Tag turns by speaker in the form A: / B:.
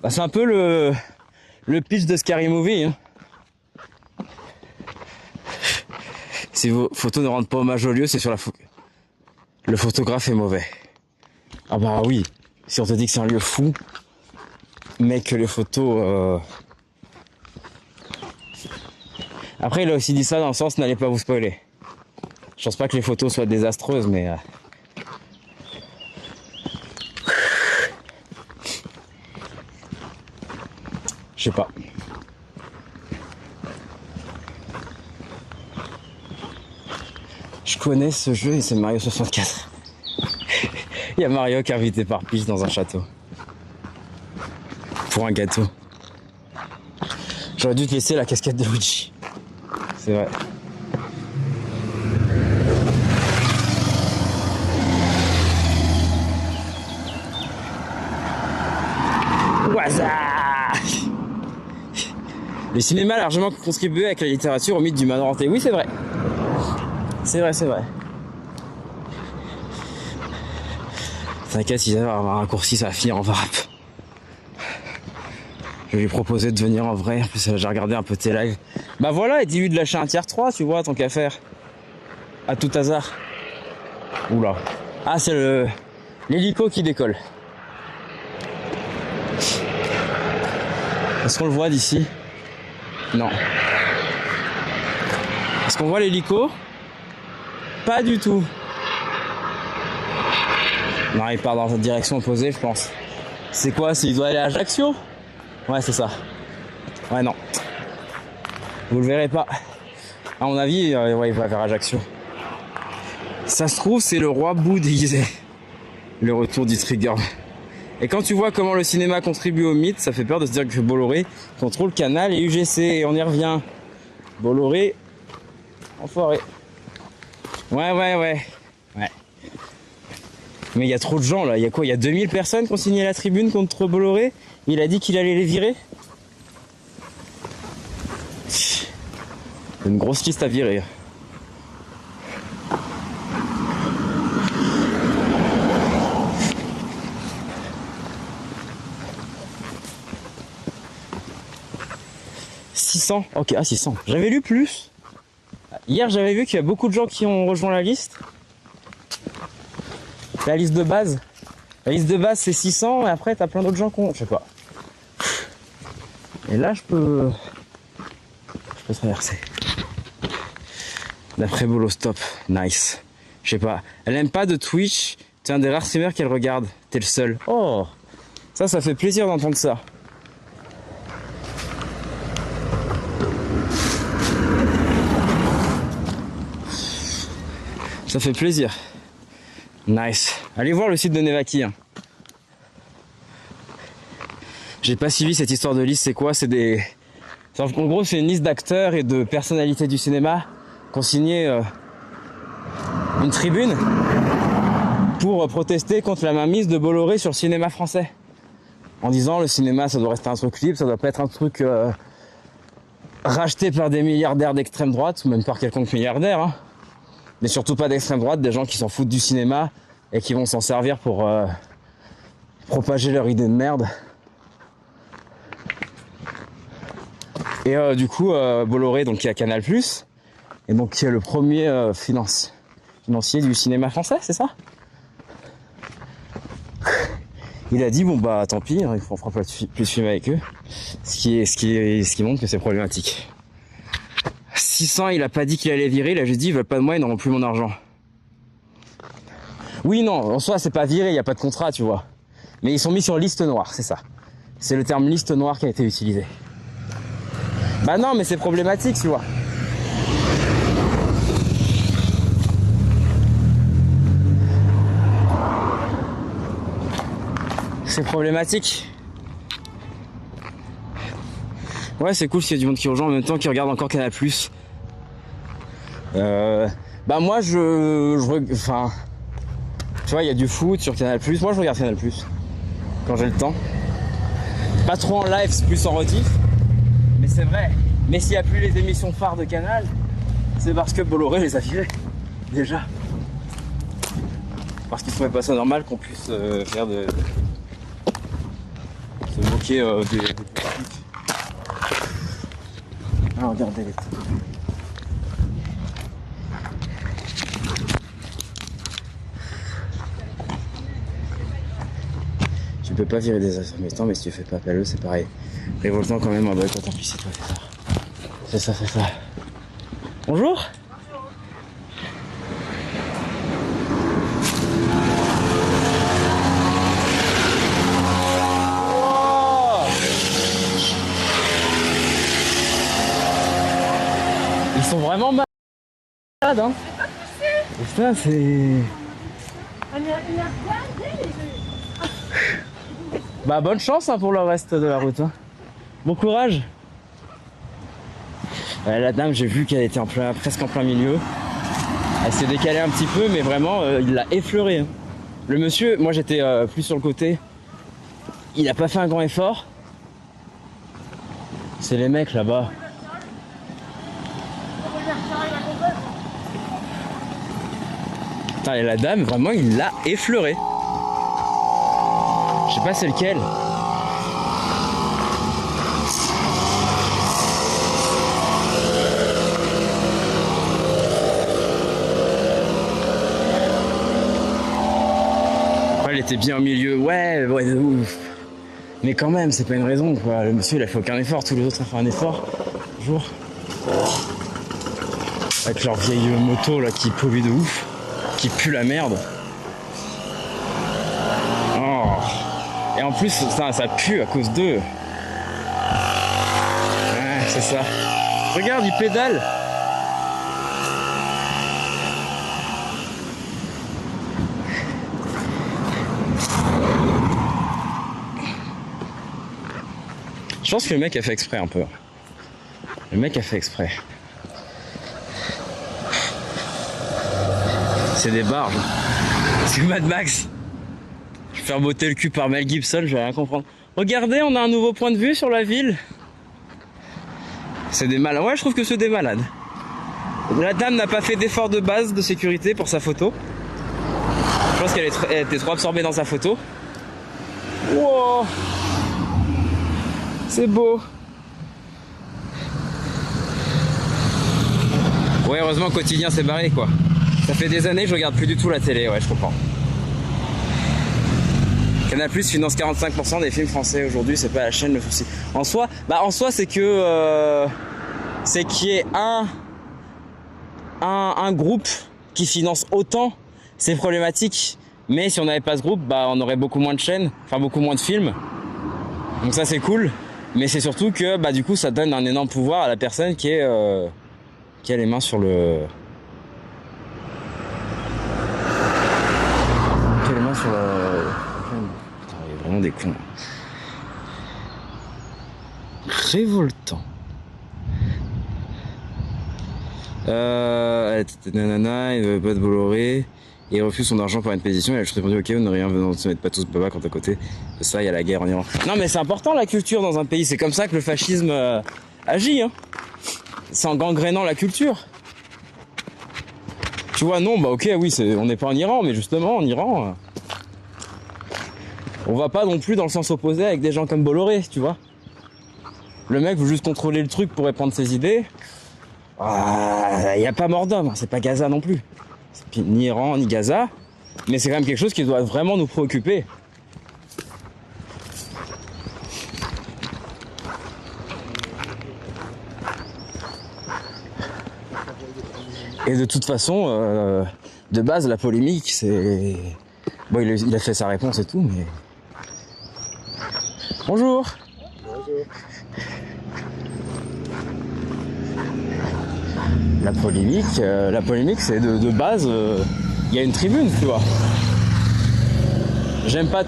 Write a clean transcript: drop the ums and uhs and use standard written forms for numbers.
A: Bah, c'est un peu le pitch de Scary Movie. Hein. Si vos photos ne rendent pas hommage au lieu, c'est sur la photo. Le photographe est mauvais. Ah bah oui, si on te dit que c'est un lieu fou, mais que les photos... Après, il a aussi dit ça dans le sens, n'allez pas vous spoiler. Je pense pas que les photos soient désastreuses, mais... Je sais pas. Je connais ce jeu et c'est Mario 64. Il y a Mario qui est invité par Peach dans un château. Pour un gâteau. J'aurais dû te laisser la casquette de Luigi. C'est vrai. Waza! Le cinéma a largement contribué avec la littérature au mythe du manoir hanté. Oui, c'est vrai. C'est vrai, c'est vrai. T'inquiète, si j'avais un raccourci, ça va finir en varap. Je vais lui proposer de venir en vrai. En plus, j'ai regardé un peu tes lives. Bah voilà, et dis-lui de lâcher un tiers 3, tu vois, tant qu'à faire. À tout hasard. Oula. Ah, c'est l'hélico qui décolle. Est-ce qu'on le voit d'ici? Non. Est-ce qu'on voit l'hélico? Pas du tout. Non, il part dans la direction opposée, je pense. C'est quoi? Il doit aller à Ajaccio? Ouais, c'est ça. Ouais, non. Vous le verrez pas. À mon avis, ouais, il va vers Ajaccio. Ça se trouve, c'est le roi Boo déguisé. Le retour du Trigger. Et quand tu vois comment le cinéma contribue au mythe, ça fait peur de se dire que Bolloré contrôle Canal et UGC. Et on y revient. Bolloré, enfoiré. Ouais. Mais il y a trop de gens là. Il y a quoi? Il y a 2000 personnes qui ont signé la tribune contre Bolloré. Il a dit qu'il allait les virer. Une grosse liste à virer. Ok, ah 600. J'avais lu plus. Hier, j'avais vu qu'il y a beaucoup de gens qui ont rejoint la liste. La liste de base. La liste de base, c'est 600 et après, t'as plein d'autres gens qui ont... Je sais pas. Et là, je peux traverser. D'après Bolo Stop. Nice. Je sais pas. Elle aime pas de Twitch. T'es un des rares streamers qu'elle regarde. T'es le seul. Oh. Ça fait plaisir d'entendre ça. Ça fait plaisir. Nice. Allez voir le site de Nevaki. Hein. J'ai pas suivi cette histoire de liste. C'est quoi? C'est des... En gros, c'est une liste d'acteurs et de personnalités du cinéma qui ont signé une tribune pour protester contre la mainmise de Bolloré sur le cinéma français. En disant le cinéma, ça doit rester un truc libre, ça doit pas être un truc racheté par des milliardaires d'extrême droite, ou même par quelconque milliardaire. Hein. Mais surtout pas d'extrême droite, des gens qui s'en foutent du cinéma et qui vont s'en servir pour propager leur idée de merde. Et du coup, Bolloré, donc qui a Canal+, et donc qui est le premier financier du cinéma français, c'est ça? Il a dit bon bah tant pis, on fera pas plus film avec eux, ce qui montre que c'est problématique. 600, il a pas dit qu'il allait virer, il a juste dit ils veulent pas de moi, ils n'auront plus mon argent. Oui non, en soi c'est pas viré, il y a pas de contrat, tu vois. Mais ils sont mis sur liste noire, c'est ça. C'est le terme liste noire qui a été utilisé. Bah non, mais c'est problématique, tu vois. C'est problématique. Ouais, c'est cool s'il y a du monde qui rejoint en même temps qui regarde encore Canal+. Bah moi, enfin, tu vois, il y a du foot sur Canal+. Moi, je regarde Canal+. Quand j'ai le temps. Pas trop en live, c'est plus en rediff. Mais c'est vrai. Mais s'il n'y a plus les émissions phares de Canal, c'est parce que Bolloré les a virées. Déjà. Parce qu'il ne trouvait pas ça normal qu'on puisse faire de ce mot provoquer des poursuites. Ah, regardez les photos. Tu peux pas virer des assommés, mais si tu fais pas appel à eux, c'est pareil. Révoltant quand même, bah tant pis, c'est toi, c'est ça. C'est ça, c'est ça. Bonjour. Oh, ils sont vraiment malades, hein. Et ça, c'est... Bah bonne chance hein, pour le reste de la route. Hein. Bon courage. La dame, j'ai vu qu'elle était presque en plein milieu. Elle s'est décalée un petit peu, mais vraiment, il l'a effleuré. Hein. Le monsieur, moi j'étais plus sur le côté. Il a pas fait un grand effort. C'est les mecs là-bas. Putain, et la dame, vraiment, il l'a effleuré. Je sais pas c'est lequel. Elle était bien au milieu, ouais, de ouf. Mais quand même, c'est pas une raison, quoi. Le monsieur, il a fait aucun effort, tous les autres ont fait un effort. Bonjour. Avec leur vieille moto, là, qui pollue de ouf. Qui pue la merde. Oh. Et en plus, ça pue à cause d'eux. Ouais, c'est ça. Regarde, il pédale. Je pense que le mec a fait exprès un peu. Le mec a fait exprès. C'est des barges. C'est Mad Max. Je vais faire botter le cul par Mel Gibson, je vais rien comprendre. Regardez, on a un nouveau point de vue sur la ville. C'est des malades. Ouais, je trouve que c'est des malades. La dame n'a pas fait d'effort de base de sécurité pour sa photo. Je pense qu'elle était trop absorbée dans sa photo. Wow. C'est beau. Ouais, heureusement, quotidien s'est barré, quoi. Ça fait des années que je regarde plus du tout la télé, ouais, je comprends. Canal+ finance 45% des films français aujourd'hui, c'est pas la chaîne le souci. En soi, c'est que c'est qu'il y ait un groupe qui finance autant, c'est problématique. Mais si on n'avait pas ce groupe, on aurait beaucoup moins de chaînes, enfin beaucoup moins de films. Donc ça c'est cool. Mais c'est surtout que du coup ça donne un énorme pouvoir à la personne qui a les mains sur le. Qui a les mains sur la. Putain, il y a vraiment des cons. Révoltant. Nanana, il veut pas de Bolloré. Il refuse son argent pour une pétition. Il a juste répondu ok, on ne rien venant de se mettre pas tous baba quand à côté de ça il y a la guerre en Iran. Non mais c'est important la culture dans un pays. C'est comme ça que le fascisme agit. Hein. C'est en gangrénant la culture. Tu vois non ok oui on n'est pas en Iran mais justement en Iran on va pas non plus dans le sens opposé avec des gens comme Bolloré tu vois. Le mec veut juste contrôler le truc pour répandre ses idées. Il n'y a pas mort d'homme, c'est pas Gaza non plus. C'est ni Iran, ni Gaza. Mais c'est quand même quelque chose qui doit vraiment nous préoccuper. Et de toute façon, de base, la polémique, c'est... Bon, il a fait sa réponse et tout, mais... Bonjour. Bonjour. La polémique, c'est de base, il y a une tribune, tu vois. J'aime pas tout.